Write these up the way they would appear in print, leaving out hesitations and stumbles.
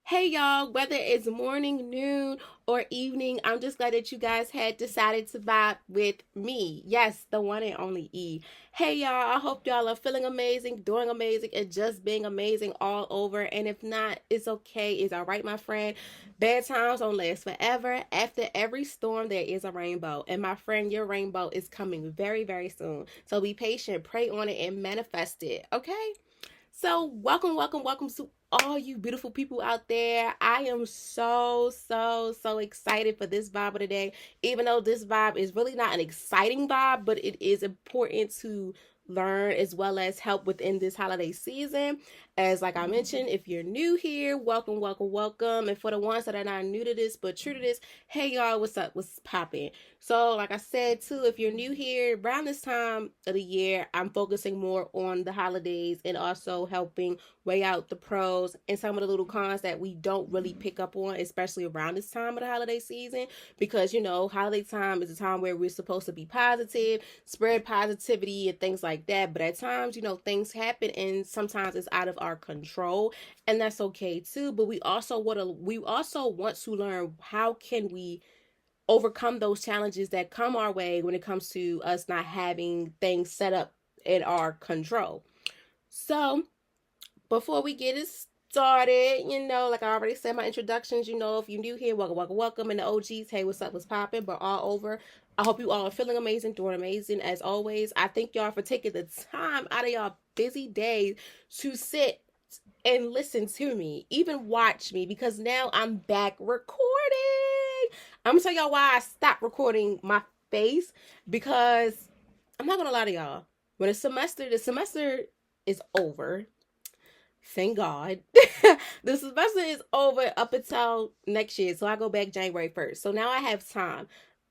Hey y'all, whether it's morning, noon, or evening, I'm just glad that you guys had decided to vibe with me. Yes, the one and only E. Hey y'all, I hope y'all are feeling amazing, doing amazing, and just being amazing all over. And if not, it's okay. It's all right, my friend. Bad times don't last forever. After every storm, there is a rainbow. And my friend, your rainbow is coming very, very soon. So be patient, pray on it, and manifest it, okay? So, welcome to all you beautiful people out there. I am so excited for this vibe of today. Even though this vibe is really not an exciting vibe, but it is important to learn as well as help within this holiday season. As like I mentioned, if you're new here, welcome. And for the ones that are not new to this but true to this, hey y'all, what's up? What's popping? So, like I said too, if you're new here, around this time of the year, I'm focusing more on the holidays and also helping weigh out the pros and some of the little cons that we don't really pick up on, especially around this time of the holiday season. Because, holiday time is a time where we're supposed to be positive, spread positivity, and things like that. But at times, things happen and sometimes it's out of our control, and that's okay too. But we also want to learn how can we overcome those challenges that come our way when it comes to us not having things set up in our control. So, before we get it started, like I already said, my introductions, if you're new here, welcome. And the OGs, hey, what's up, what's popping? But all over, I hope you all are feeling amazing, doing amazing as always. I thank y'all for taking the time out of y'all busy days to sit and listen to me, even watch me, because now I'm back recording. I'm gonna tell y'all why I stopped recording my face, because I'm not gonna lie to y'all. When the semester is over, thank God. The semester is over up until next year. So I go back January 1st. So now I have time.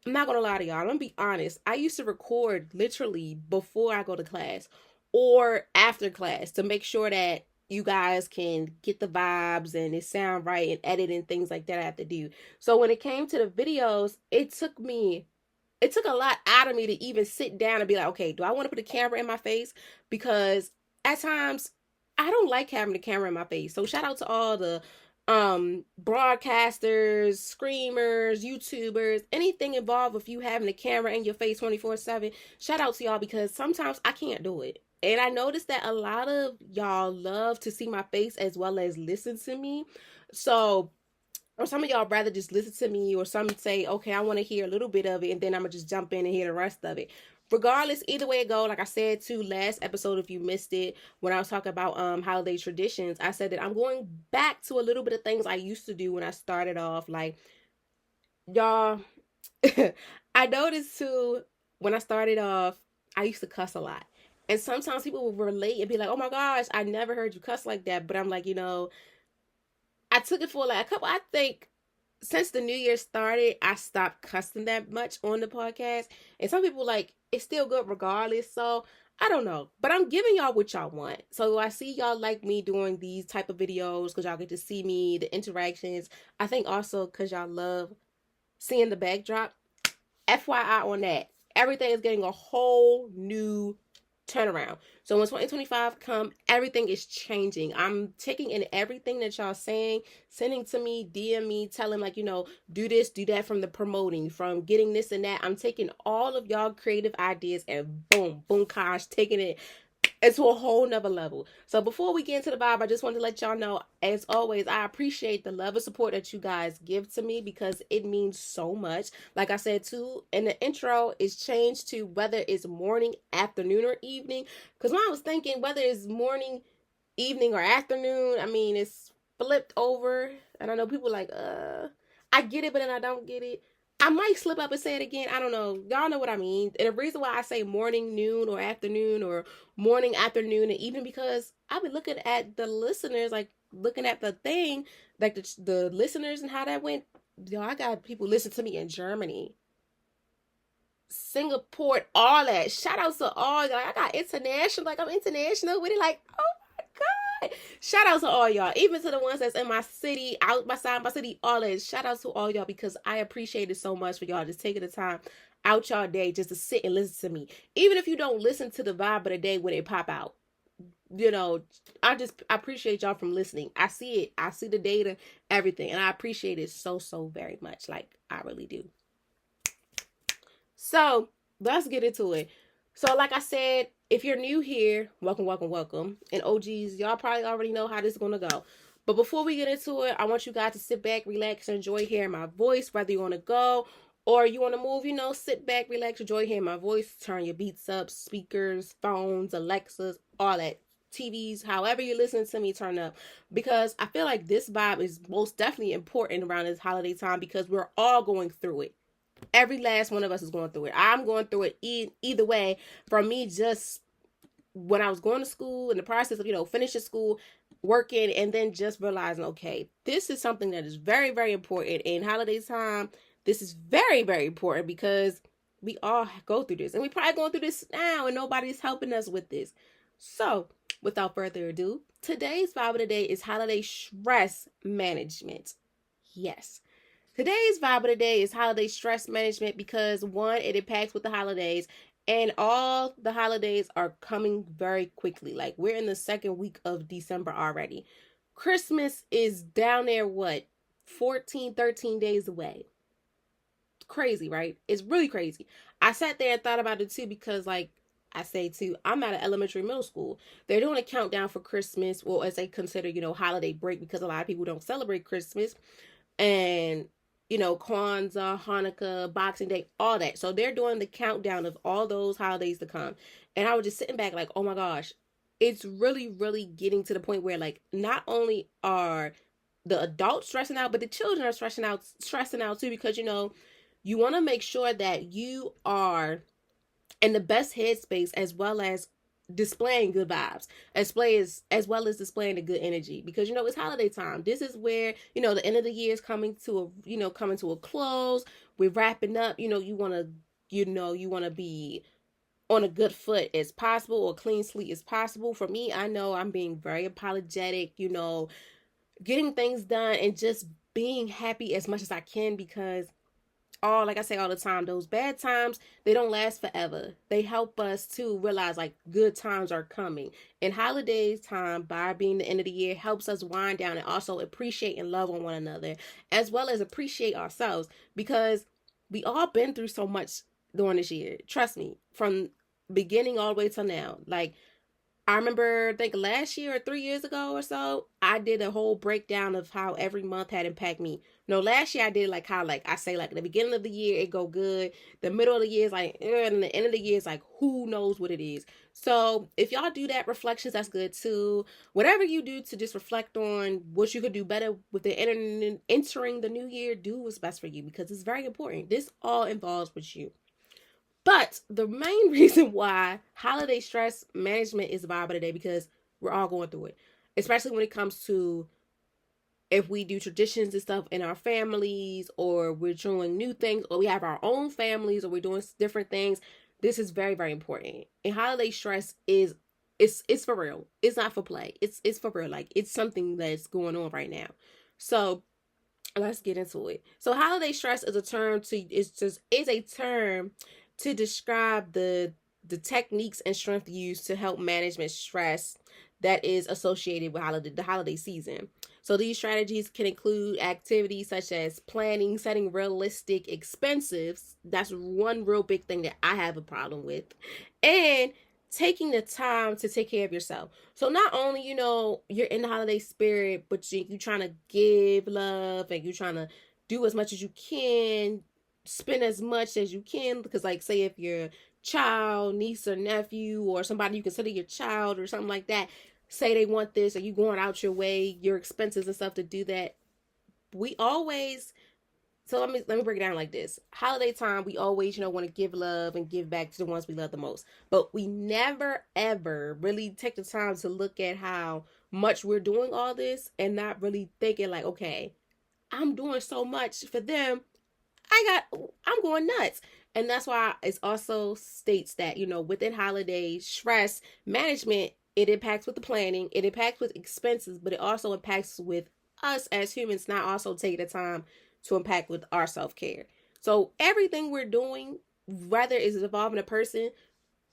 I'm not gonna lie to y'all. I'm gonna be honest. I used to record literally before I go to class or after class to make sure that you guys can get the vibes and it sound right and edit and things like that I have to do. So when it came to the videos, it took a lot out of me to even sit down and be like, okay, do I want to put a camera in my face? Because at times I don't like having the camera in my face. So shout out to all the broadcasters, screamers, YouTubers, anything involved with you having the camera in your face 24/7. Shout out to y'all, because sometimes I can't do it. And I noticed that a lot of y'all love to see my face as well as listen to me. So, or some of y'all rather just listen to me, or some say, okay, I want to hear a little bit of it and then I'm gonna just jump in and hear the rest of it. Regardless, either way it go, like I said to last episode, if you missed it, when I was talking about holiday traditions, I said that I'm going back to a little bit of things I used to do when I started off. Like, y'all, I noticed too, when I started off, I used to cuss a lot. And sometimes people will relate and be like, oh my gosh, I never heard you cuss like that. But I'm like, I took it for like a couple, I think since the new year started, I stopped cussing that much on the podcast. And some people like it's still good regardless. So I don't know. But I'm giving y'all what y'all want. So I see y'all like me doing these type of videos because y'all get to see me, the interactions. I think also because y'all love seeing the backdrop. FYI on that. Everything is getting a whole new turnaround. So when 2025 come, everything is changing. I'm taking in everything that y'all saying, sending to me, DM me, telling like, do this, do that, from the promoting, from getting this and that. I'm taking all of y'all creative ideas and boom, gosh, taking it into a whole nother level. So before we get into the vibe, I just wanted to let y'all know, as always, I appreciate the love and support that you guys give to me, because it means so much. Like I said too, in the intro, it's changed to whether it's morning, afternoon, or evening. Because when I was thinking whether it's morning, evening, or afternoon, I mean, it's flipped over. And I know people like, I get it, but then I don't get it. I might slip up and say it again. I don't know. Y'all know what I mean. And the reason why I say morning, noon, or afternoon, or morning, afternoon, and evening, because I've been looking at the listeners, like looking at the thing, like the listeners and how that went. Yo, I got people listen to me in Germany, Singapore, all that. Shout out to all. Like, I got international. Like, I'm international with it. Like, oh my God. Shout out to all y'all. Even to the ones that's in my city, outside my city, all that. Shout out to all y'all, because I appreciate it so much for y'all just taking the time out y'all day just to sit and listen to me. Even if you don't listen to the vibe of the day when it pop out, you know, I appreciate y'all from listening. I see it. I see the data, everything. And I appreciate it so, so very much. Like, I really do. So let's get into it. So, like I said, if you're new here, welcome, welcome, welcome. And OGs, y'all probably already know how this is gonna go. But before we get into it, I want you guys to sit back, relax, and enjoy hearing my voice, whether you want to go or you want to move, sit back, relax, enjoy hearing my voice, turn your beats up, speakers, phones, Alexas, all that. TVs, however you're listening to me, turn up, because I feel like this vibe is most definitely important around this holiday time because we're all going through it. Every last one of us is going through it. I'm going through it either way. For me, just when I was going to school, in the process of finishing school, working, and then just realizing, okay, this is something that is very, very important in holiday time. This is very, very important because we all go through this, and we probably going through this now, and nobody's helping us with this. So, without further ado, today's vibe of the day is holiday stress management. Yes. Today's vibe of the day is holiday stress management because one, it impacts with the holidays, and all the holidays are coming very quickly. Like, we're in the second week of December already. Christmas is down there, 14, 13 days away. Crazy, right? It's really crazy. I sat there and thought about it too because, like I say too, I'm at an elementary middle school. They're doing a countdown for Christmas, well, as they consider, holiday break, because a lot of people don't celebrate Christmas. And Kwanzaa, Hanukkah, Boxing Day, all that. So they're doing the countdown of all those holidays to come. And I was just sitting back like, oh my gosh, it's really, really getting to the point where, like, not only are the adults stressing out, but the children are stressing out too, because you want to make sure that you are in the best headspace, as well as displaying good vibes, as well as displaying the good energy, because it's holiday time. This is where the end of the year is coming to a close. We're wrapping up. You want to be on a good foot as possible, or clean slate as possible. For me, I know I'm being very apologetic, getting things done and just being happy as much as I can, because like I say all the time, those bad times, they don't last forever. They help us to realize, like, good times are coming. And holidays time, by being the end of the year, helps us wind down and also appreciate and love on one another, as well as appreciate ourselves, because we all been through so much during this year. Trust me, from beginning all the way till now. Like, I remember, I think last year or 3 years ago or so, I did a whole breakdown of how every month had impacted me. No, last year I did like how, like I say, like the beginning of the year it go good, the middle of the year is like, and the end of the year is like, who knows what it is. So if y'all do that reflections, that's good too. Whatever you do to just reflect on what you could do better with the entering the new year, do what's best for you, because it's very important. This all involves with you. But the main reason why holiday stress management is the vibe of the day, because we're all going through it, especially when it comes to if we do traditions and stuff in our families, or we're doing new things, or we have our own families, or we're doing different things. This is very, very important. And holiday stress it's for real. It's not for play. It's for real. Like, it's something that's going on right now. So let's get into it. So holiday stress is a term to describe the techniques and strength used to help management stress that is associated with the holiday season. So these strategies can include activities such as planning, setting realistic expenses. That's one real big thing that I have a problem with. And taking the time to take care of yourself. So not only, you're in the holiday spirit, but you're trying to give love, and you're trying to do as much as you can, spend as much as you can, because, like, say if your child, niece or nephew, or somebody you consider your child or something like that, say they want this, or you going out your way, your expenses and stuff to do that. We always So let me break it down like this. Holiday time, we always, want to give love and give back to the ones we love the most. But we never, ever really take the time to look at how much we're doing all this, and not really thinking like, okay, I'm doing so much for them. I'm going nuts. And that's why it also states that, within holiday stress management, it impacts with the planning, it impacts with expenses, but it also impacts with us as humans not also taking the time to impact with our self-care. So everything we're doing, whether it's involving a person,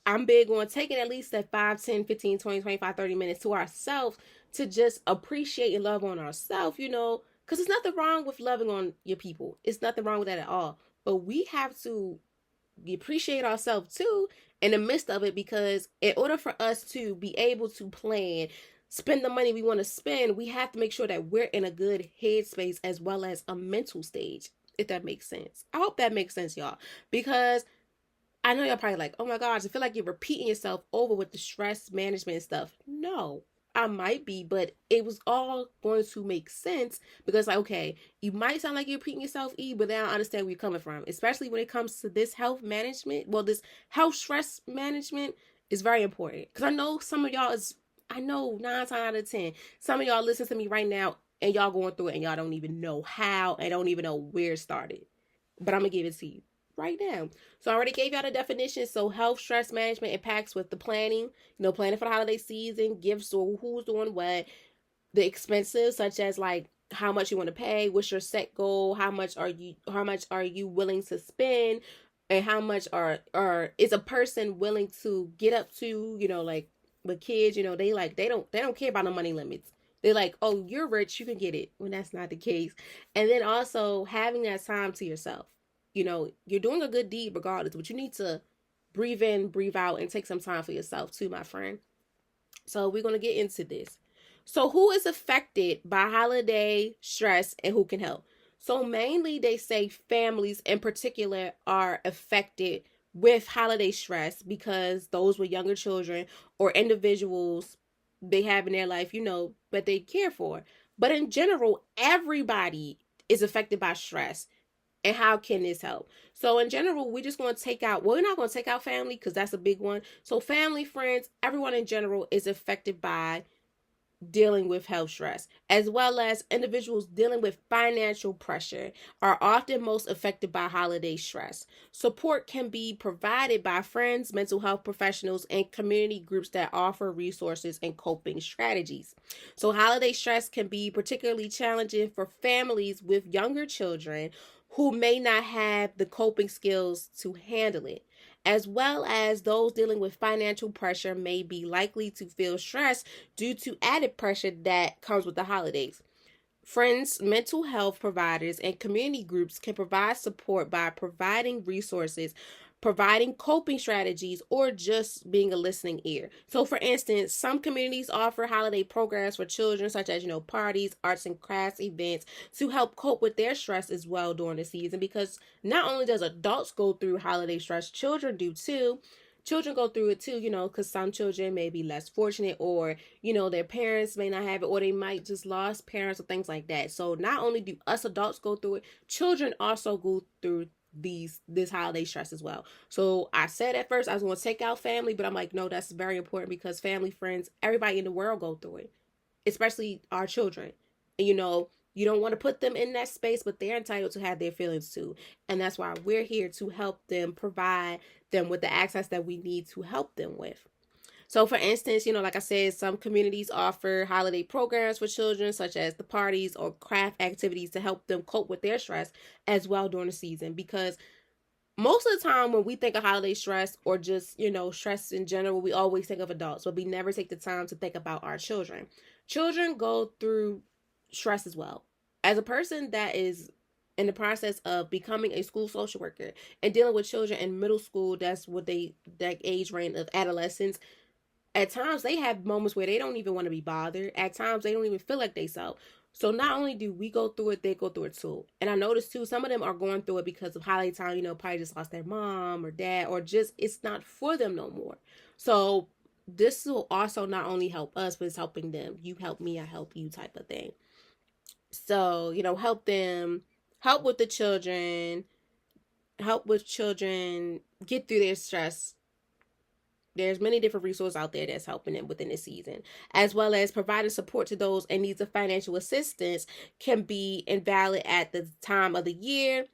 I'm big on taking at least that 5, 10, 15, 20, 25, 30 minutes to ourselves to just appreciate and love on ourselves, because there's nothing wrong with loving on your people. It's nothing wrong with that at all. But we have to appreciate ourselves too in the midst of it, because in order for us to be able to plan, spend the money we want to spend, we have to make sure that we're in a good headspace as well as a mental stage, if that makes sense. I hope that makes sense, y'all, because I know y'all probably like, oh my gosh, I feel like you're repeating yourself over with the stress management stuff. No, I might be, but it was all going to make sense because, like, okay, you might sound like you're repeating yourself, E, but then I understand where you're coming from, especially when it comes to this health management. Well, this health stress management is very important because I know some of y'all I know 9 times out of 10, some of y'all listen to me right now and y'all going through it and y'all don't even know how and don't even know where it started. But I'm going to give it to you right now. So I already gave y'all the definition. So health stress management impacts with the planning, planning for the holiday season, gifts or who's doing what, the expenses such as like how much you want to pay, what's your set goal, how much are you willing to spend, and how much is a person willing to get up to, like with kids, they don't care about the money limits. They're like, oh, you're rich, you can get it, when that's not the case. And then also having that time to yourself. You're doing a good deed regardless, but you need to breathe in, breathe out, and take some time for yourself too, my friend. So we're going to get into this. So who is affected by holiday stress and who can help? So mainly they say families in particular are affected with holiday stress because those with younger children or individuals they have in their life, but they care for. But in general, everybody is affected by stress. And how can this help? So in general, we're just going to we're not going to take out family because that's a big one. So family, friends, everyone in general is affected by dealing with health stress, as well as individuals dealing with financial pressure are often most affected by holiday stress. Support can be provided by friends, mental health professionals, and community groups that offer resources and coping strategies. So holiday stress can be particularly challenging for families with younger children who may not have the coping skills to handle it, as well as those dealing with financial pressure may be likely to feel stress due to added pressure that comes with the holidays. Friends, mental health providers, and community groups can provide support by providing resources, providing coping strategies, or just being a listening ear. So for instance, some communities offer holiday programs for children such as, parties, arts and crafts events to help cope with their stress as well during the season, because not only does adults go through holiday stress, children do too. Children go through it too, because some children may be less fortunate or, their parents may not have it or they might just lost parents or things like that. So not only do us adults go through it, children also go through this holiday stress as well. So I said at first I was going to take out family, but I'm like, no, that's very important because family, friends, everybody in the world go through it, especially our children. And you don't want to put them in that space, but they're entitled to have their feelings too. And that's why we're here to help them, provide them with the access that we need to help them with. So for instance, like I said, some communities offer holiday programs for children, such as the parties or craft activities to help them cope with their stress as well during the season. Because most of the time when we think of holiday stress or just, stress in general, we always think of adults, but we never take the time to think about our children. Children go through stress as well. As a person that is in the process of becoming a school social worker and dealing with children in middle school, that's what that age range of adolescence, at times they have moments where they don't even want to be bothered. At times they don't even feel like they self. So not only do we go through it, they go through it too. And I noticed too, some of them are going through it because of holiday time, probably just lost their mom or dad, or just it's not for them no more. So this will also not only help us, but it's helping them. You help me, I help you type of thing. So, help them, help with children get through their stress. There's many different resources out there that's helping them within this season, as well as providing support to those in need of financial assistance can be invalid at the time of the year.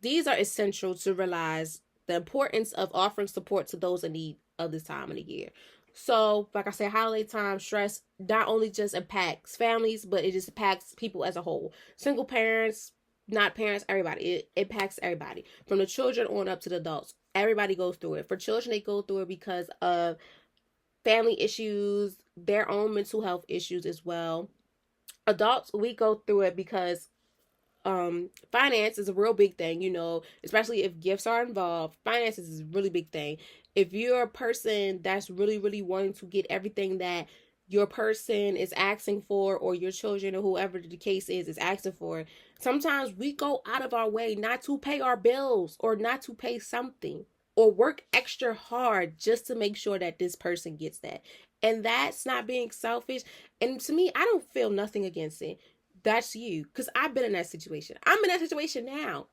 These are essential to realize the importance of offering support to those in need of this time of the year. So, like I said, holiday time stress not only just impacts families, but it just impacts people as a whole. Single parents, not parents, everybody. It impacts everybody, from the children on up to the adults. Everybody goes through it. For children, they go through it because of family issues, their own mental health issues as well. Adults, we go through it because finance is a real big thing, especially if gifts are involved. Finances is a really big thing. If you're a person that's really, really wanting to get everything that your person is asking for, or your children, or whoever the case is asking for, sometimes we go out of our way not to pay our bills, or not to pay something, or work extra hard just to make sure that this person gets that. And that's not being selfish. And to me, I don't feel nothing against it. That's you, because I've been in that situation. I'm in that situation now.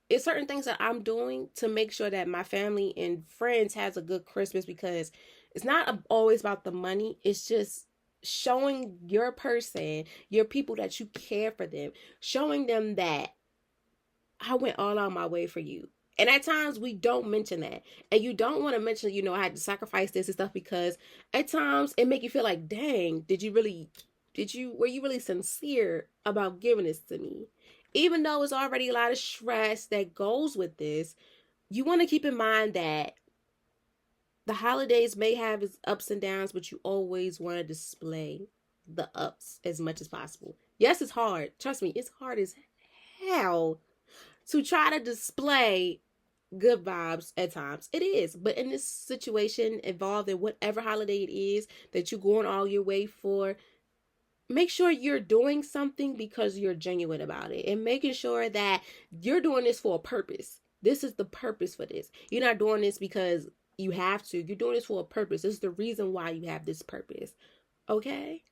It's certain things that I'm doing to make sure that my family and friends has a good Christmas, because it's not always about the money. It's just showing your person, your people, that you care for them, showing them that I went all out my way for you. And at times we don't mention that. And you don't want to mention, I had to sacrifice this and stuff, because at times it make you feel like, dang, were you really sincere about giving this to me? Even though it's already a lot of stress that goes with this, you want to keep in mind that the holidays may have its ups and downs, but you always want to display the ups as much as possible. Yes, it's hard. Trust me, it's hard as hell to try to display good vibes at times. It is. But in this situation, involved in whatever holiday it is that you're going all your way for, make sure you're doing something because you're genuine about it, and making sure that you're doing this for a purpose. This is the purpose for this. You're not doing this because you have to. You're doing this for a purpose. This is the reason why you have this purpose. Okay?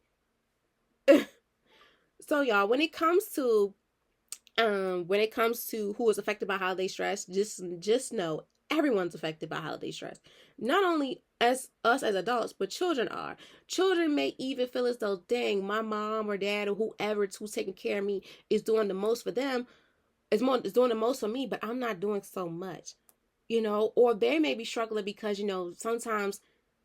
So y'all, when it comes to who is affected by holiday stress, just know everyone's affected by holiday stress. Not only as us as adults, but children are. Children may even feel as though, dang, my mom or dad or whoever who's taking care of me is doing the most for them. Is doing the most for me, but I'm not doing so much. Or they may be struggling because, sometimes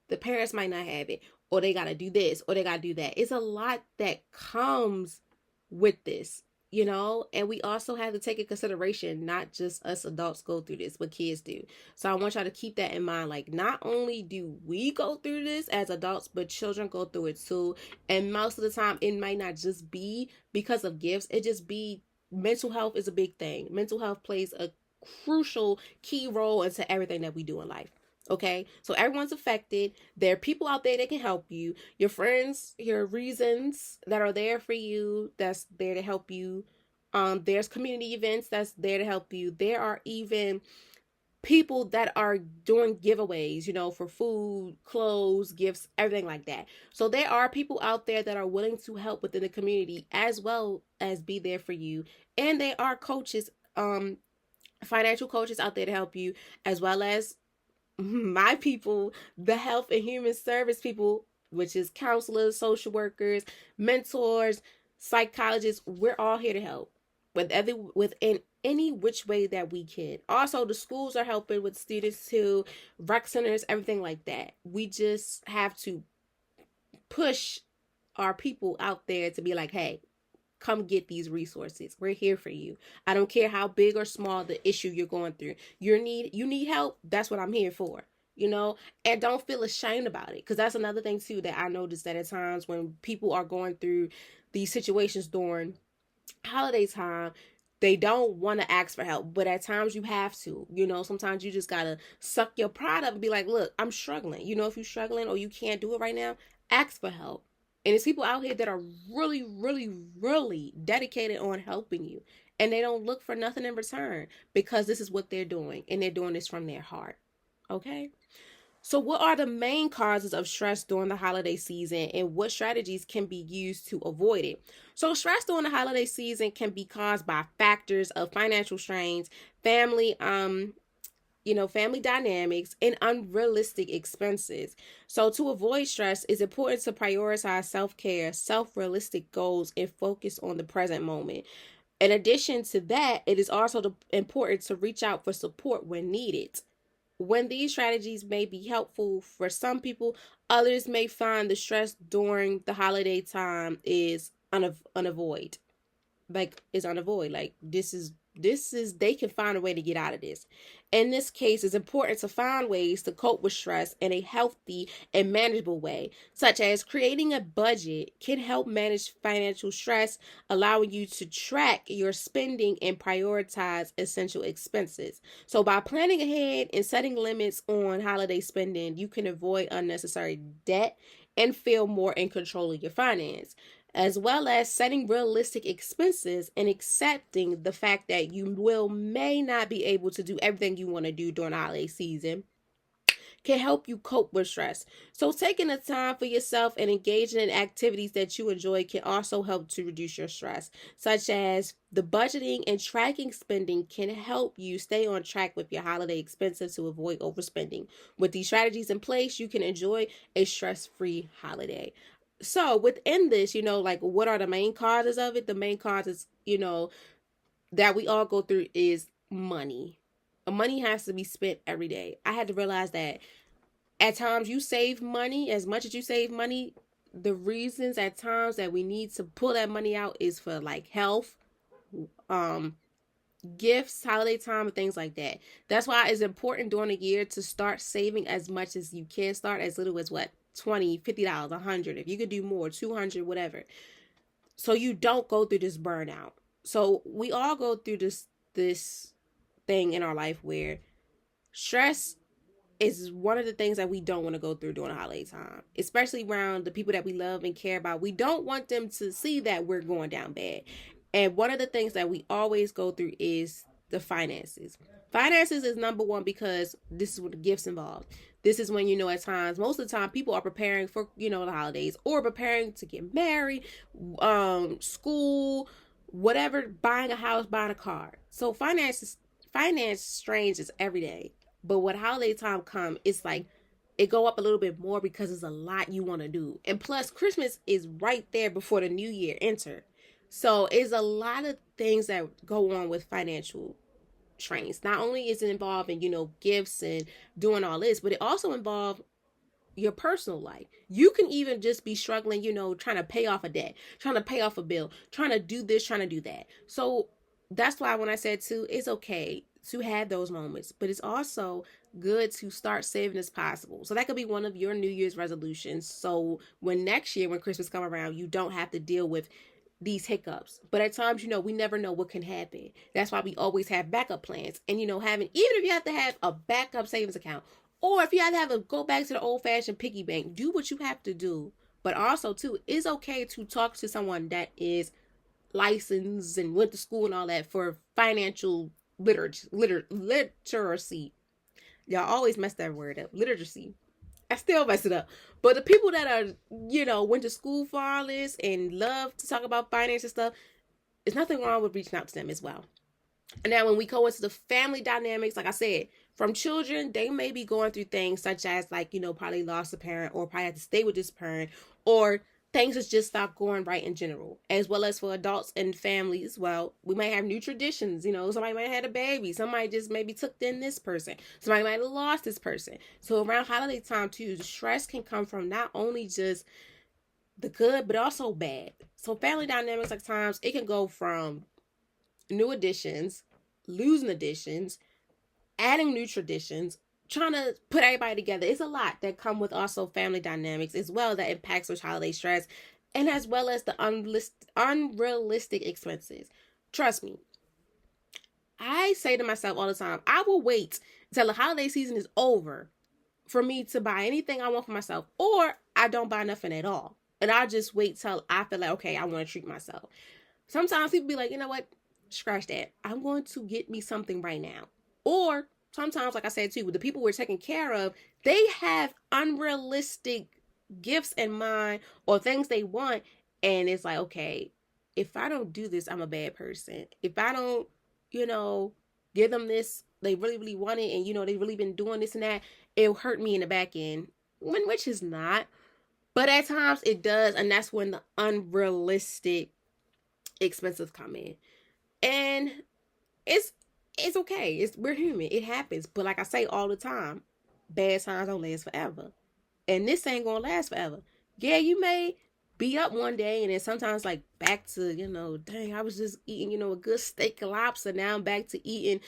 the parents might not have it, or they got to do this, or they got to do that. It's a lot that comes with this, and we also have to take in consideration, not just us adults go through this, but kids do. So I want y'all to keep that in mind. Like, not only do we go through this as adults, but children go through it too. And most of the time, it might not just be because of gifts. It just be mental health is a big thing. Mental health plays a crucial key role into everything that we do in life. Okay, so everyone's affected. There are people out there that can help you. Your friends, your reasons that are there for you, that's there to help you. There's community events that's there to help you. There are even people that are doing giveaways, for food, clothes, gifts, everything like that. So there are people out there that are willing to help within the community as well as be there for you. And there are coaches, financial coaches out there to help you, as well as my people, the health and human service people, which is counselors, social workers, mentors, psychologists. We're all here to help within any which way that we can. Also, the schools are helping with students too, rec centers, everything like that. We just have to push our people out there to be like, hey, come get these resources. We're here for you. I don't care how big or small the issue you're going through. You need help. That's what I'm here for. And don't feel ashamed about it, because that's another thing too that I noticed, that at times when people are going through these situations during holiday time, they don't want to ask for help, but at times you have to. Sometimes you just gotta suck your pride up and be like, look, I'm struggling. If you're struggling or you can't do it right now, ask for help. And there's people out here that are really, really, really dedicated on helping you. And they don't look for nothing in return, because this is what they're doing. And they're doing this from their heart. Okay? So what are the main causes of stress during the holiday season, and what strategies can be used to avoid it? So stress during the holiday season can be caused by factors of financial strains, family dynamics, and unrealistic expenses. So to avoid stress, it's important to prioritize self-care, self-realistic goals, and focus on the present moment. In addition to that, it is also important to reach out for support when needed. When these strategies may be helpful for some people, others may find the stress during the holiday time is unavoidable. Like, this is they can find a way to get out of this. In this case, it's important to find ways to cope with stress in a healthy and manageable way, such as creating a budget can help manage financial stress, allowing you to track your spending and prioritize essential expenses. So by planning ahead and setting limits on holiday spending, you can avoid unnecessary debt and feel more in control of your finance, as well as setting realistic expenses and accepting the fact that you may not be able to do everything you want to do during the holiday season can help you cope with stress. So taking the time for yourself and engaging in activities that you enjoy can also help to reduce your stress, such as the budgeting and tracking spending can help you stay on track with your holiday expenses to avoid overspending. With these strategies in place, you can enjoy a stress-free holiday. So within this, like what are the main causes of it? The main causes, that we all go through is money. Money has to be spent every day. I had to realize that at times you save money, as much as you save money, the reasons at times that we need to pull that money out is for like health, gifts, holiday time, and things like that. That's why it's important during the year to start saving as much as you can. Start as little as what? $20, $50, $100. If you could do more, $200, whatever. So you don't go through this burnout. So we all go through this thing in our life where stress is one of the things that we don't want to go through during the holiday time, especially around the people that we love and care about. We don't want them to see that we're going down bad. And one of the things that we always go through is the finances. Finances is number one because this is what the gifts involved. This is when, at times, most of the time, people are preparing for, the holidays or preparing to get married, school, whatever, buying a house, buying a car. So finance strains is every day. But when holiday time come, it's like it go up a little bit more because it's a lot you want to do. And plus, Christmas is right there before the new year enter. So it's a lot of things that go on with financial strains. Not only is it involving, gifts and doing all this, but it also involves your personal life. You can even just be struggling, trying to pay off a debt, trying to pay off a bill, trying to do this, trying to do that. So that's why when I said too, it's okay to have those moments, but it's also good to start saving as possible. So that could be one of your New Year's resolutions. So when next year, when Christmas come around, you don't have to deal with these hiccups. But at times, we never know what can happen. That's why we always have backup plans. And, even if you have to have a backup savings account, or if you have to go back to the old fashioned piggy bank, do what you have to do. But also too, it's okay to talk to someone that is licensed and went to school and all that for financial literacy. Y'all always mess that word up. Literacy. I still mess it up. But the people that are, went to school for all this and love to talk about finance and stuff, there's nothing wrong with reaching out to them as well. And now when we go into the family dynamics, like I said, from children, they may be going through things such as probably lost a parent or probably have to stay with this parent, or things has just stopped going right in general, as well as for adults and families. Well, we might have new traditions. Somebody might have had a baby. Somebody just maybe took in this person. Somebody might have lost this person. So around holiday time too, the stress can come from not only just the good, but also bad. So family dynamics, like times, it can go from new additions, losing additions, adding new traditions, trying to put everybody together. It's a lot that come with also family dynamics as well that impacts with holiday stress, and as well as the unrealistic expenses. Trust me, I say to myself all the time, I will wait until the holiday season is over for me to buy anything I want for myself, or I don't buy nothing at all. And I'll just wait till I feel like, okay, I want to treat myself. Sometimes people be like, you know what? Scratch that. I'm going to get me something right now. Or sometimes, like I said too, with the people we're taking care of, they have unrealistic gifts in mind or things they want. And it's like, okay, if I don't do this, I'm a bad person. If I don't, give them this, they really, really want it. And, they've really been doing this and that, it'll hurt me in the back end, which is not. But at times it does. And that's when the unrealistic expenses come in. And it's okay. We're human. It happens. But like I say all the time, bad times don't last forever. And this ain't gonna last forever. Yeah, you may be up one day and then sometimes like back to, dang, I was just eating, a good steak and lobster. Now I'm back to eating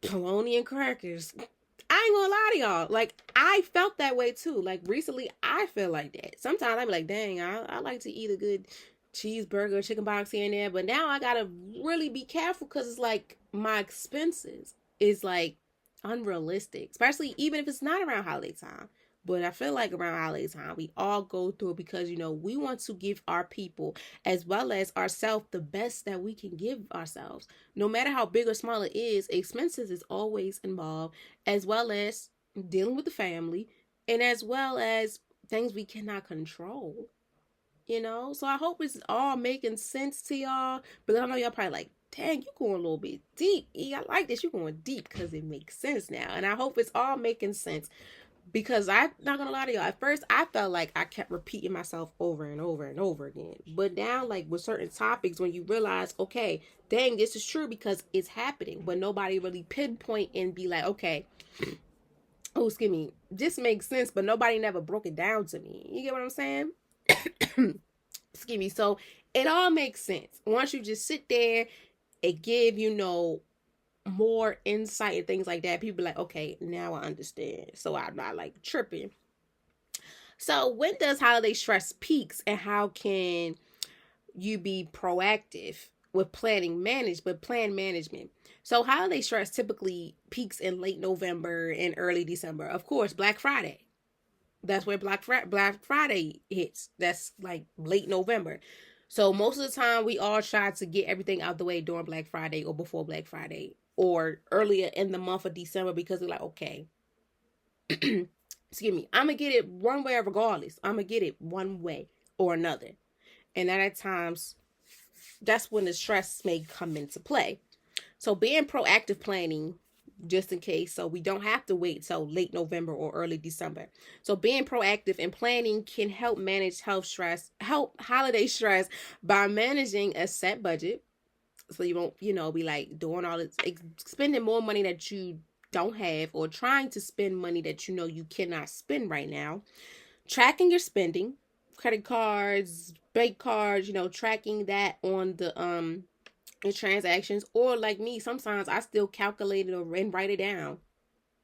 bologna and crackers. I ain't gonna lie to y'all. Like, I felt that way too. Like, recently, I feel like that. Sometimes I be like, dang, I like to eat a good cheeseburger, chicken box here and there. But now I gotta really be careful because it's like my expenses is like unrealistic, especially even if it's not around holiday time. But I feel like around holiday time, we all go through it because, we want to give our people as well as ourselves the best that we can give ourselves. No matter how big or small it is, expenses is always involved, as well as dealing with the family and as well as things we cannot control. So I hope it's all making sense to y'all. But I know y'all probably like, dang, you going a little bit deep. I like this. You going deep because it makes sense now. And I hope it's all making sense. Because I'm not gonna lie to y'all, at first I felt like I kept repeating myself over and over and over again. But now, like with certain topics, when you realize, okay, dang, this is true because it's happening, but nobody really pinpoint and be like, okay, oh, excuse me, this makes sense, but nobody never broke it down to me. You get what I'm saying? Excuse me. So it all makes sense once you just sit there and give, more insight and things like that. People be like, okay, now I understand. So I'm not like tripping. So when does holiday stress peaks and how can you be proactive with plan management? So holiday stress typically peaks in late November and early December. Of course, Black Friday. That's where Black Friday hits. That's like late November. So most of the time we all try to get everything out the way during Black Friday or before Black Friday or earlier in the month of December because we're like, okay, excuse me, I'm going to get it one way regardless. I'm going to get it one way or another. And then at times, that's when the stress may come into play. So being proactive planning, just in case, so we don't have to wait till late November or early December. So being proactive and planning can help manage help holiday stress by managing a set budget. So you won't, be like doing all this, spending more money that you don't have or trying to spend money that you cannot spend right now. Tracking your spending, credit cards, bank cards, tracking that on the transactions, or like me, sometimes I still calculate it and write it down.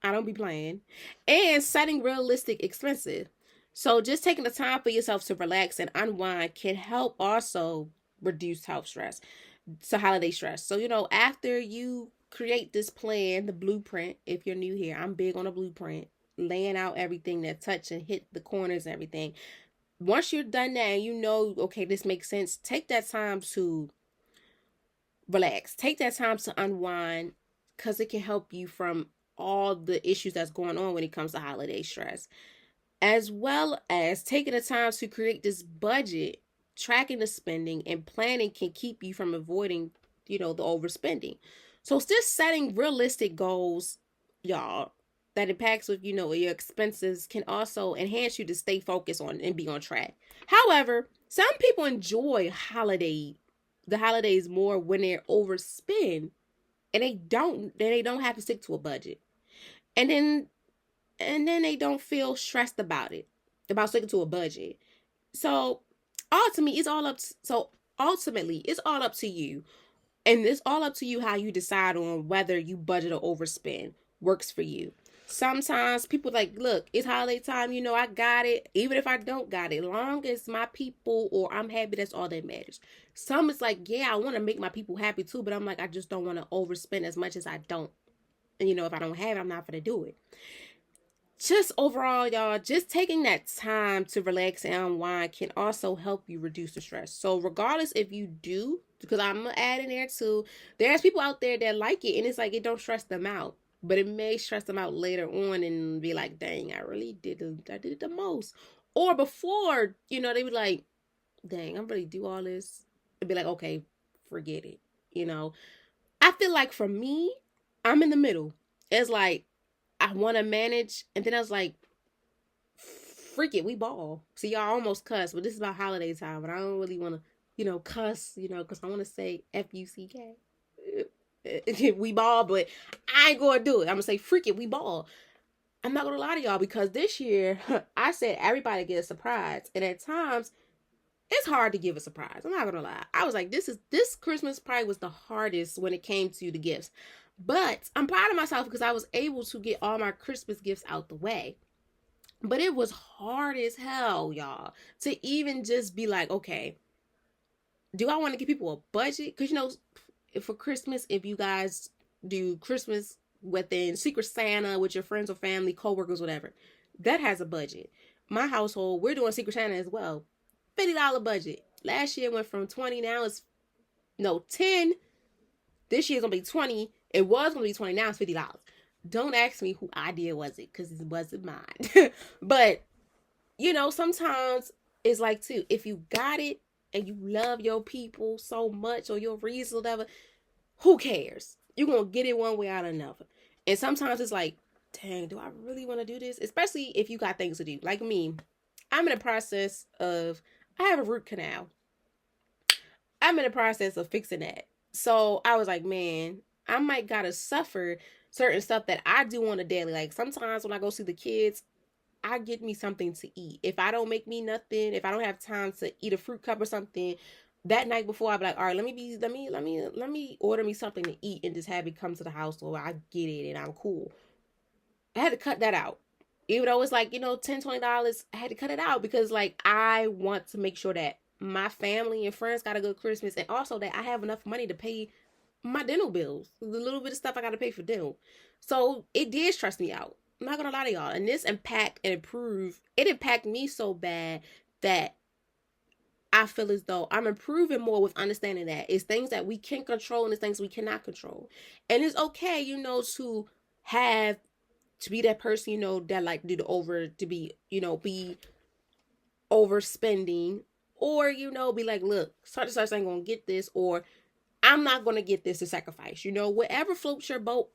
I don't be playing. And setting realistic expenses. So just taking the time for yourself to relax and unwind can help also reduce health stress. So holiday stress. So, after you create this plan, the blueprint, if you're new here, I'm big on a blueprint, laying out everything that touch and hit the corners and everything. Once you're done that and okay, this makes sense, take that time to relax. Take that time to unwind because it can help you from all the issues that's going on when it comes to holiday stress. As well as taking the time to create this budget, tracking the spending and planning can keep you from avoiding, the overspending. So it's just setting realistic goals, y'all, that impacts with, your expenses can also enhance you to stay focused on and be on track. However, some people enjoy the holidays more when they're overspend and they don't have to stick to a budget. And then they don't feel stressed about sticking to a budget. So ultimately it's all up to you. And it's all up to you how you decide on whether you budget or overspend works for you. Sometimes people like, look, it's holiday time, I got it. Even if I don't got it, long as my people or I'm happy, that's all that matters. Some it's like, yeah, I want to make my people happy too, but I'm like, I just don't want to overspend as much as I don't. And if I don't have it, I'm not going to do it. Just overall, y'all, just taking that time to relax and unwind can also help you reduce the stress. So regardless if you do, because I'm going to add in there too, there's people out there that like it and it's like it don't stress them out. But it may stress them out later on and be like, dang, I did it the most. Or before, they be like, dang, I'm really do all this. It'd be like, okay, forget it. I feel like for me, I'm in the middle. It's like, I want to manage. And then I was like, freak it, we ball. See, y'all almost cuss, but this is about holiday time. But I don't really want to, cuss, because I want to say F-U-C-K. We ball, but I ain't gonna do it. I'm gonna say freak it, we ball. I'm not gonna lie to y'all because this year I said everybody get a surprise, and at times it's hard to give a surprise. I'm not gonna lie. I was like, this Christmas probably was the hardest when it came to the gifts. But I'm proud of myself because I was able to get all my Christmas gifts out the way. But it was hard as hell, y'all, to even just be like, okay, do I want to give people a budget? Because, for Christmas, if you guys do Christmas within Secret Santa with your friends or family, coworkers, whatever, that has a budget. My household, we're doing Secret Santa as well. $50 budget. Last year went from 20, now it's 10. This year's gonna be 20. It was gonna be 20, now it's $50. Don't ask me who idea was it, because it wasn't mine. But sometimes it's like too, if you got it and you love your people so much or your reason or whatever, who cares? You're gonna get it one way or another. And sometimes it's like, dang, do I really want to do this? Especially if you got things to do. Like me, I'm in the process of, I have a root canal. I'm in the process of fixing that. So I was like, man, I might gotta suffer certain stuff that I do on a daily. Like sometimes when I go see the kids, I get me something to eat. If I don't make me nothing, if I don't have time to eat a fruit cup or something, that night before I'll be like, all right, let me order me something to eat and just have it come to the house so I get it and I'm cool. I had to cut that out. Even though it's like, $10, $20, I had to cut it out because like I want to make sure that my family and friends got a good Christmas and also that I have enough money to pay my dental bills. The little bit of stuff I got to pay for dental. So it did stress me out. I'm not gonna lie to y'all. And this impacted me so bad that I feel as though I'm improving more with understanding that it's things that we can control and it's things we cannot control. And it's okay, to have to be that person, that like do be overspending, or be like, look, such and such ain't gonna get this, or I'm not gonna get this to sacrifice. Whatever floats your boat,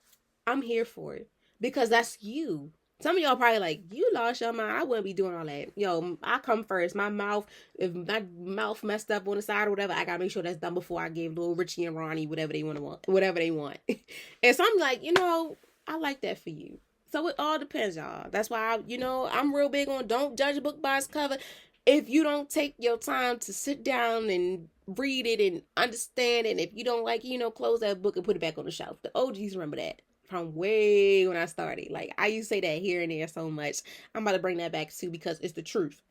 I'm here for it because that's you. Some of y'all probably like, you lost your mind. I wouldn't be doing all that. I come first. If my mouth messed up on the side or whatever, I gotta make sure that's done before I give little Richie and Ronnie whatever they want. And so I'm like, I like that for you. So it all depends, y'all. That's why I'm real big on don't judge a book by its cover. If you don't take your time to sit down and read it and understand it, and if you don't like it, close that book and put it back on the shelf. The OGs remember that from way when I started. Like, I used to say that here and there so much. I'm about to bring that back too because it's the truth.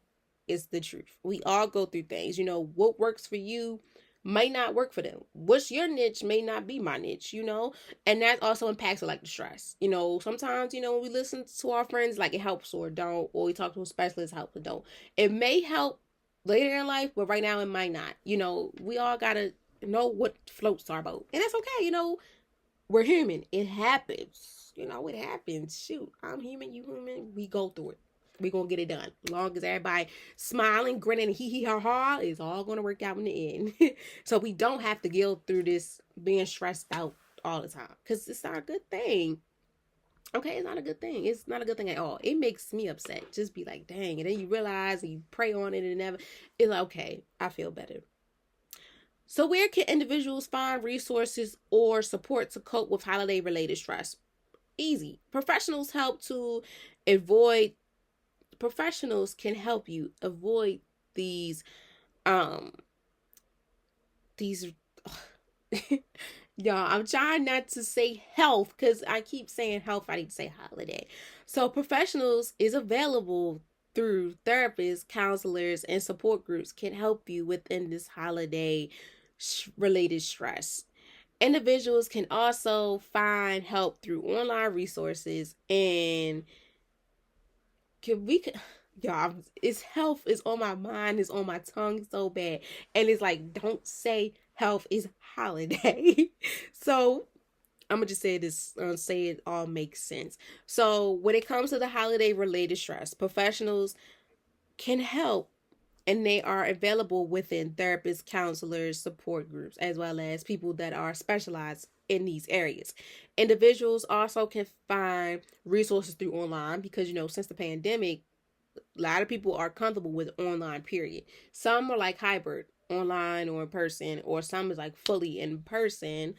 It's the truth. We all go through things. What works for you might not work for them. What's your niche may not be my niche, and that also impacts like the stress. Sometimes, when we listen to our friends, like it helps or don't, or we talk to a specialist, help or don't. It may help later in life, but right now it might not. We all gotta know what floats our boat, and that's okay. We're human. It happens. It happens. Shoot, I'm human, you human. We go through it. We're going to get it done. As long as everybody smiling, grinning, hee ha ha, it's all going to work out in the end. So we don't have to go through this being stressed out all the time. Because it's not a good thing. Okay, it's not a good thing. It's not a good thing at all. It makes me upset. Just be like, dang. And then you realize and you pray on it and never. It's like, okay, I feel better. So where can individuals find resources or support to cope with holiday-related stress? Easy. Professionals can help you avoid these y'all, I'm trying not to say health because I keep saying health. I need to say holiday. So professionals is available through therapists, counselors, and support groups can help you within this holiday related stress. Individuals can also find help through online resources and y'all, it's health is on my mind, is on my tongue so bad. And it's like, don't say health is holiday. So I'm gonna just say this, say it all makes sense. So when it comes to the holiday related stress, professionals can help, and they are available within therapists, counselors, support groups, as well as people that are specialized in these areas. Individuals also can find resources through online because, since the pandemic, a lot of people are comfortable with online, period. Some are like hybrid, online or in person, or some is like fully in person.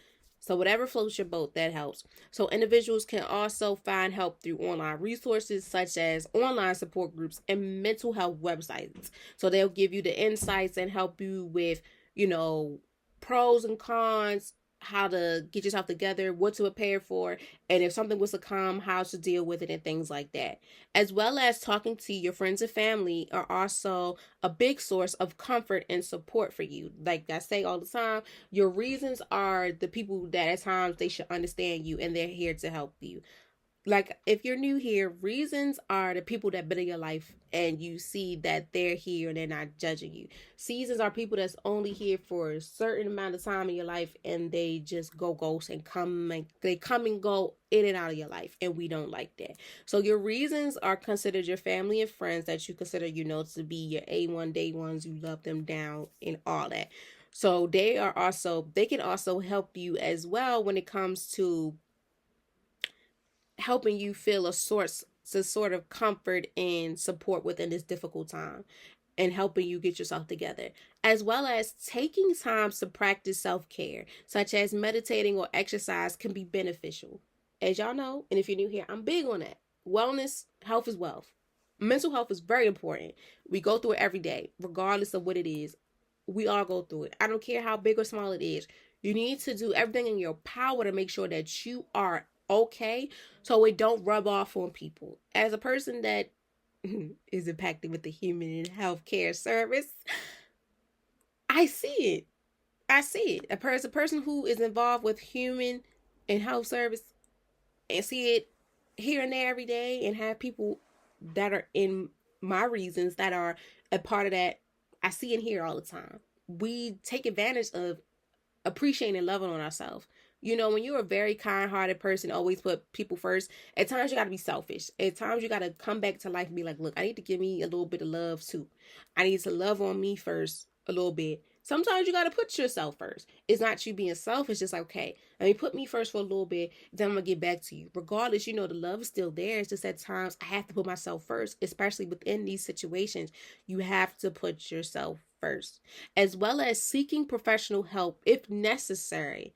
So whatever floats your boat, that helps. So individuals can also find help through online resources such as online support groups and mental health websites. So they'll give you the insights and help you with, you know, pros and cons, how to get yourself together, what to prepare for, and if something was to come, how to deal with it and things like that. As well as talking to your friends and family are also a big source of comfort and support for you. Like I say all the time, your reasons are the people that at times they should understand you and they're here to help you. Like if you're new here, reasons are the people that been in your life and you see that they're here and they're not judging you. Seasons are people that's only here for a certain amount of time in your life and they just go ghost and they come and go in and out of your life, and we don't like that. So your reasons are considered your family and friends that you consider, you know, to be your A1 day ones. You love them down and all that. So they can also help you as well when it comes to helping you feel sort of comfort and support within this difficult time, and helping you get yourself together, as well as taking time to practice self-care, such as meditating or exercise can be beneficial. As y'all know, and if you're new here, I'm big on that. Wellness, health is wealth. Mental health is very important. We go through it every day, regardless of what it is. We all go through it. I don't care how big or small it is. You need to do everything in your power to make sure that you are okay, so it don't rub off on people. As a person that is impacted with the human and healthcare service, I see it. I see it. A person who is involved with human and health service and see it here and there every day, and have people that are in my reasons that are a part of that, I see and hear all the time. We take advantage of appreciating and loving on ourselves. You know, when you're a very kind-hearted person, always put people first, at times you got to be selfish. At times you got to come back to life and be like, look, I need to give me a little bit of love too. I need to love on me first a little bit. Sometimes you got to put yourself first. It's not you being selfish. It's like, okay, let me put me first for a little bit, then I'm going to get back to you. Regardless, you know, the love is still there. It's just at times I have to put myself first, especially within these situations. You have to put yourself first, as well as seeking professional help if necessary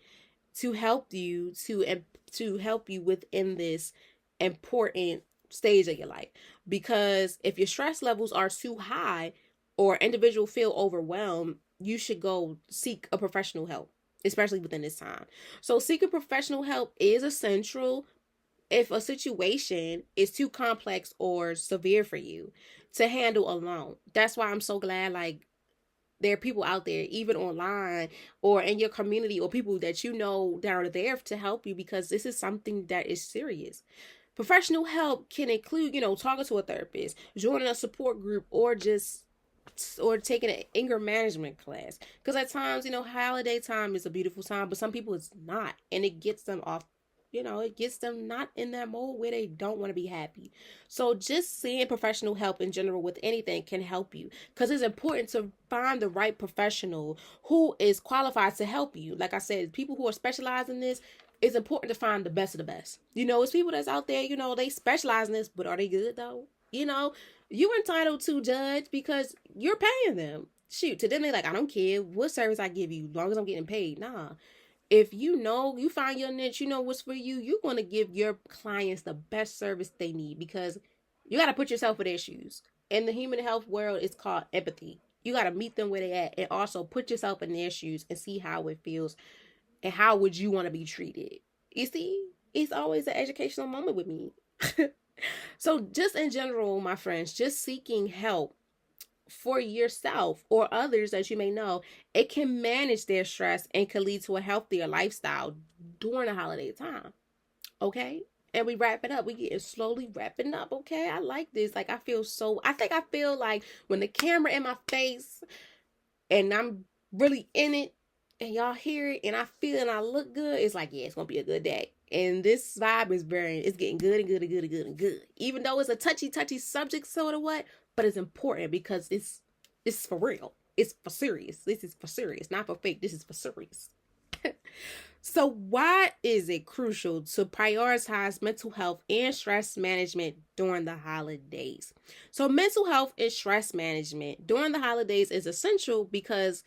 to help you to help you within this important stage of your life. Because if your stress levels are too high or individual feel overwhelmed, you should go seek a professional help, especially within this time. So seeking professional help is essential if a situation is too complex or severe for you to handle alone. That's why I'm so glad, like, there are people out there, even online or in your community, or people that you know that are there to help you, because this is something that is serious. Professional help can include, you know, talking to a therapist, joining a support group, or taking an anger management class. Because at times, you know, holiday time is a beautiful time, but some people it's not, and it gets them off. You know, it gets them not in that mode where they don't want to be happy. So just seeing professional help in general with anything can help you, because it's important to find the right professional who is qualified to help you. Like I said, people who are specialized in this, it's important to find the best of the best. You know, it's people that's out there, you know, they specialize in this, but are they good though? You know, you're entitled to judge because you're paying them. Shoot, to them, they like, I don't care what service I give you, as long as I'm getting paid. Nah. If you know, you find your niche, you know what's for you, you're going to give your clients the best service they need, because you got to put yourself in their shoes. In the human health world, it's called empathy. You got to meet them where they at, and also put yourself in their shoes and see how it feels and how would you want to be treated. You see, it's always an educational moment with me. So just in general, my friends, just seeking help for yourself or others that you may know, it can manage their stress and can lead to a healthier lifestyle during the holiday time. Okay? And we wrap it up. We getting slowly wrapping up. Okay? I like this. Like, I think I feel like when the camera in my face and I'm really in it and y'all hear it and I feel and I look good, it's like, yeah, it's going to be a good day. And this vibe is it's getting good and good and good and good and good. Even though it's a touchy subject, sort of what, but it's important because it's for real. It's for serious. This is for serious, not for fake. This is for serious. So why is it crucial to prioritize mental health and stress management during the holidays? So mental health and stress management during the holidays is essential because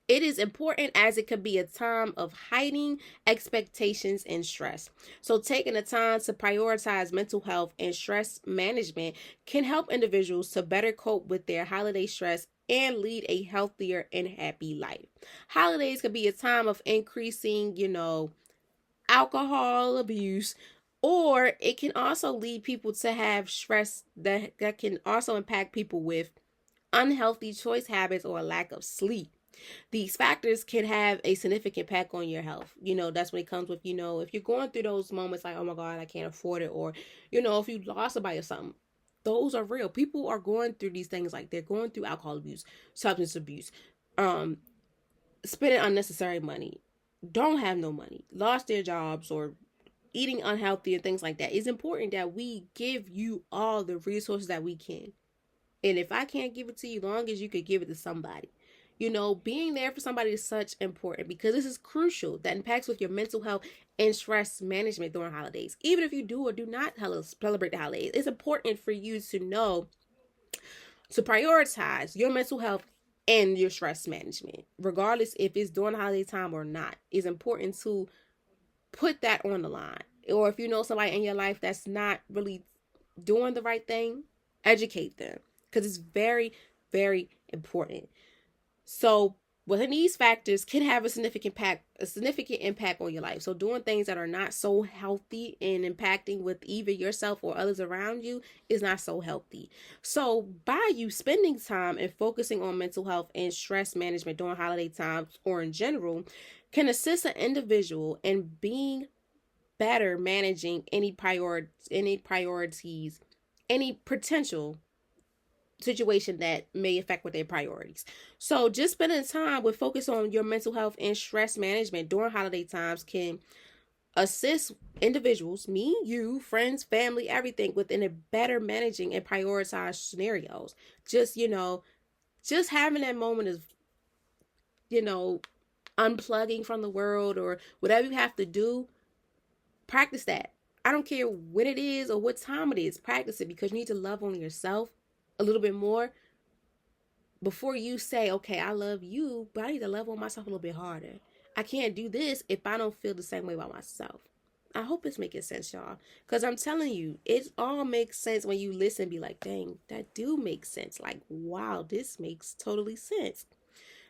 It is important as it could be a time of heightening expectations and stress. So, taking the time to prioritize mental health and stress management can help individuals to better cope with their holiday stress and lead a healthier and happy life. Holidays could be a time of increasing, alcohol abuse, or it can also lead people to have stress that can also impact people with unhealthy choice habits or a lack of sleep. These factors can have a significant impact on your health. That's when it comes with, if you're going through those moments like, oh my God, I can't afford it, or, if you lost somebody or something, those are real. People are going through these things, like they're going through alcohol abuse, substance abuse, um, spending unnecessary money, don't have no money, lost their jobs, or eating unhealthy and things like that. It's important that we give you all the resources that we can. And if I can't give it to you, long as you could give it to somebody. Being there for somebody is such important because this is crucial that impacts with your mental health and stress management during holidays. Even if you do or do not celebrate the holidays, it's important for you to know to prioritize your mental health and your stress management, regardless if it's during holiday time or not. It's important to put that on the line. Or if you know somebody in your life that's not really doing the right thing, educate them because it's very, very important. So within these factors can have a significant impact on your life. So doing things that are not so healthy and impacting with either yourself or others around you is not so healthy. So by you spending time and focusing on mental health and stress management during holiday times or in general can assist an individual in being better managing any priorities, any potential situation that may affect with their priorities. So just spending time with focus on your mental health and stress management during holiday times can assist individuals, me, you, friends, family, everything within a better managing and prioritize scenarios. Just having that moment of, unplugging from the world or whatever you have to do, practice that. I don't care when it is or what time it is, practice it because you need to love on yourself a little bit more before you say, okay, I love you, but I need to love on myself a little bit harder. I can't do this if I don't feel the same way about myself. I hope it's making sense, y'all. Because I'm telling you, it all makes sense when you listen and be like, dang, that do make sense. Like, wow, this makes totally sense.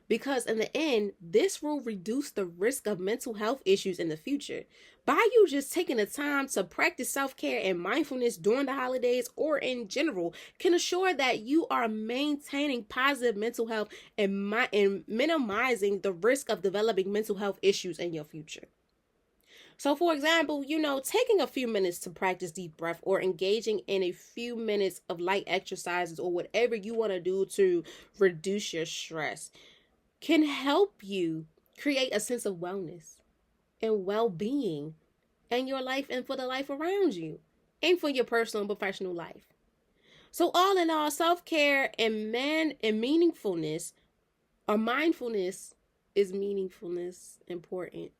Because in the end, this will reduce the risk of mental health issues in the future. By you just taking the time to practice self-care and mindfulness during the holidays or in general can assure that you are maintaining positive mental health and minimizing the risk of developing mental health issues in your future. So, for example, taking a few minutes to practice deep breath or engaging in a few minutes of light exercises or whatever you want to do to reduce your stress can help you create a sense of wellness and well-being in your life and for the life around you and for your personal and professional life. So all in all, self-care and meaningfulness or mindfulness is meaningfulness important.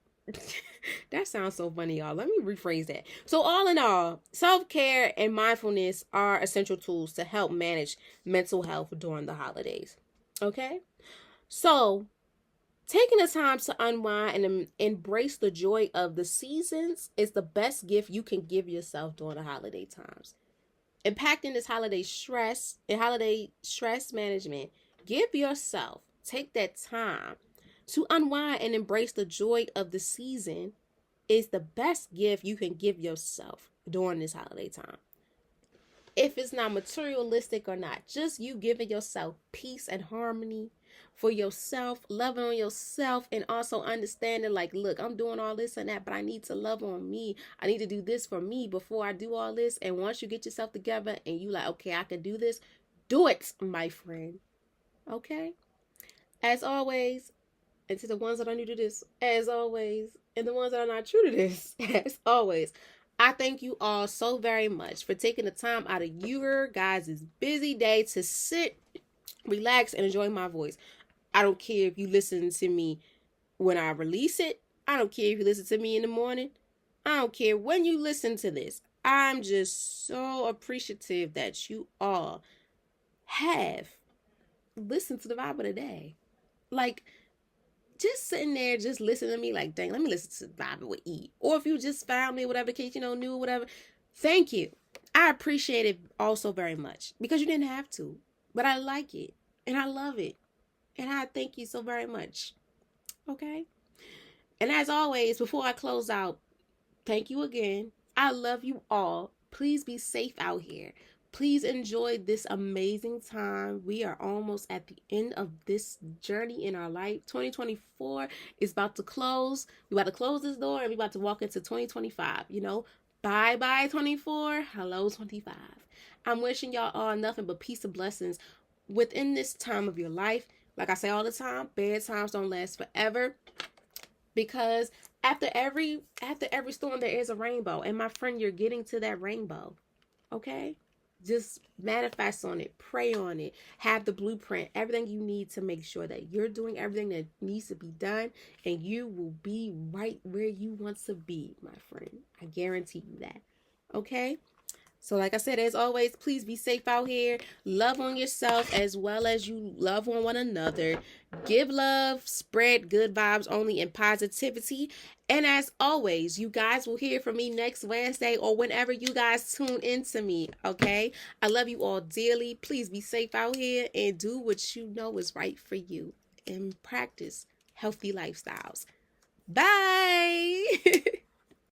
That sounds so funny, y'all. Let me rephrase that. So all in all, self-care and mindfulness are essential tools to help manage mental health during the holidays. Okay? So, taking the time to unwind and embrace the joy of the seasons is the best gift you can give yourself during the holiday times. Impacting this holiday stress management, take that time to unwind and embrace the joy of the season is the best gift you can give yourself during this holiday time. If it's not materialistic or not, just you giving yourself peace and harmony for yourself, loving on yourself, and also understanding like, look, I'm doing all this and that, but I need to love on me. I need to do this for me before I do all this. And once you get yourself together and you like, okay, I can do this, do it, my friend. Okay? As always, and to the ones that are new to this, as always, and the ones that are not true to this, as always, I thank you all so very much for taking the time out of your guys' busy day to sit, relax, and enjoy my voice. I don't care if you listen to me when I release it. I don't care if you listen to me in the morning. I don't care when you listen to this. I'm just so appreciative that you all have listened to the vibe of the day. Like, just sitting there, just listening to me like, dang, let me listen to Vibing with E. Or if you just found me, whatever case, new, whatever, thank you. I appreciate it also very much because you didn't have to, but I like it and I love it. And I thank you so very much. Okay. And as always, before I close out, thank you again. I love you all. Please be safe out here. Please enjoy this amazing time. We are almost at the end of this journey in our life. 2024 is about to close. We're about to close this door and we're about to walk into 2025. Bye bye 24. Hello 25. I'm wishing y'all all nothing but peace and blessings within this time of your life. Like I say all the time, bad times don't last forever. Because after every storm there is a rainbow. And my friend, you're getting to that rainbow. Okay? Just manifest on it, pray on it, have the blueprint, everything you need to make sure that you're doing everything that needs to be done, and you will be right where you want to be, my friend. I guarantee you that. Okay? So like I said, as always, please be safe out here. Love on yourself as well as you love on one another. Give love, spread good vibes only and positivity. And as always, you guys will hear from me next Wednesday or whenever you guys tune into me, okay? I love you all dearly. Please be safe out here and do what you know is right for you and practice healthy lifestyles. Bye!